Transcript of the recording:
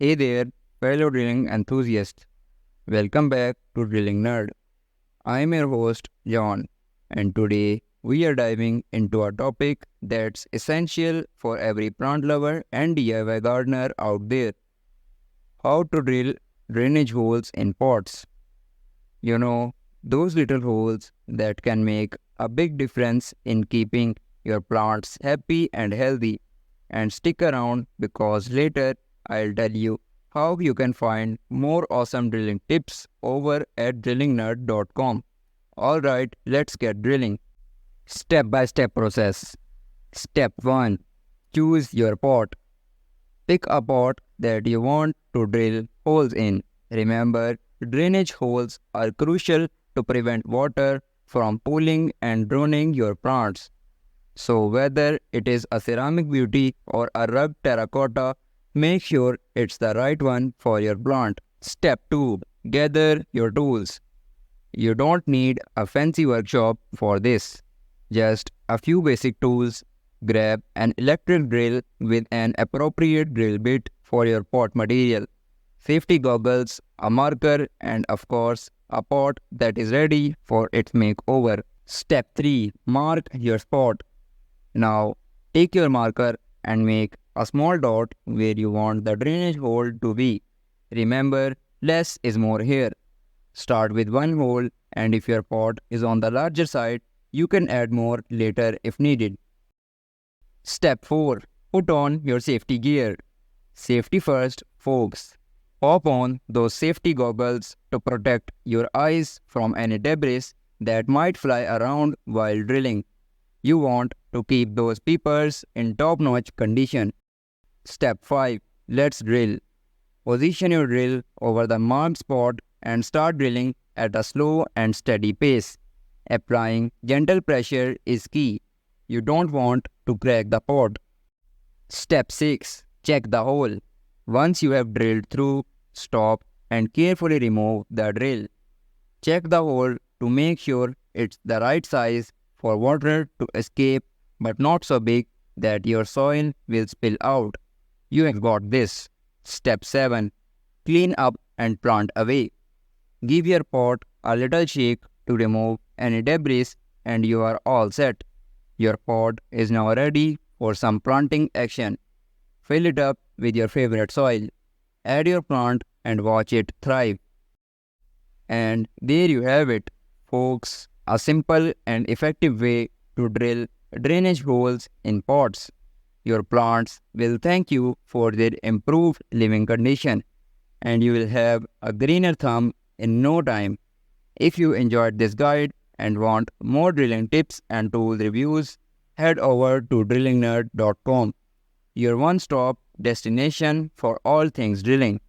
Hey there, fellow drilling enthusiasts. Welcome back to Drilling Nerd. I'm your host, John, and today we are diving into a topic that's essential for every plant lover and DIY gardener out there: how to drill drainage holes in pots. You know, those little holes that can make a big difference in keeping your plants happy and healthy. And stick around because later I'll tell you how you can find more awesome drilling tips over at drillingnerd.com. Alright, let's get drilling. Step by step process. Step 1. Choose your pot. Pick a pot that you want to drill holes in. Remember, drainage holes are crucial to prevent water from pooling and drowning your plants. So whether it is a ceramic beauty or a rugged terracotta, make sure it's the right one for your plant. Step 2. Gather your tools. You don't need a fancy workshop for this. Just a few basic tools. Grab an electric drill with an appropriate drill bit for your pot material, safety goggles, a marker, and of course, a pot that is ready for its makeover. Step 3. Mark your spot. Now, take your marker and make a small dot where you want the drainage hole to be. Remember, less is more here. Start with one hole, and if your pot is on the larger side, you can add more later if needed. Step 4. Put on your safety gear. Safety first, folks. Pop on those safety goggles to protect your eyes from any debris that might fly around while drilling. You want to keep those peepers in top-notch condition. Step 5. Let's drill. Position your drill over the marked spot and start drilling at a slow and steady pace. Applying gentle pressure is key. You don't want to crack the pot. Step 6. Check the hole. Once you have drilled through, stop and carefully remove the drill. Check the hole to make sure it's the right size for water to escape but not so big that your soil will spill out. You have got this. Step 7. Clean up and plant away. Give your pot a little shake to remove any debris and you are all set. Your pot is now ready for some planting action. Fill it up with your favorite soil. Add your plant and watch it thrive. And there you have it, folks. A simple and effective way to drill drainage holes in pots. Your plants will thank you for their improved living condition, and you will have a greener thumb in no time. If you enjoyed this guide and want more drilling tips and tool reviews, head over to drillingnerd.com, your one-stop destination for all things drilling.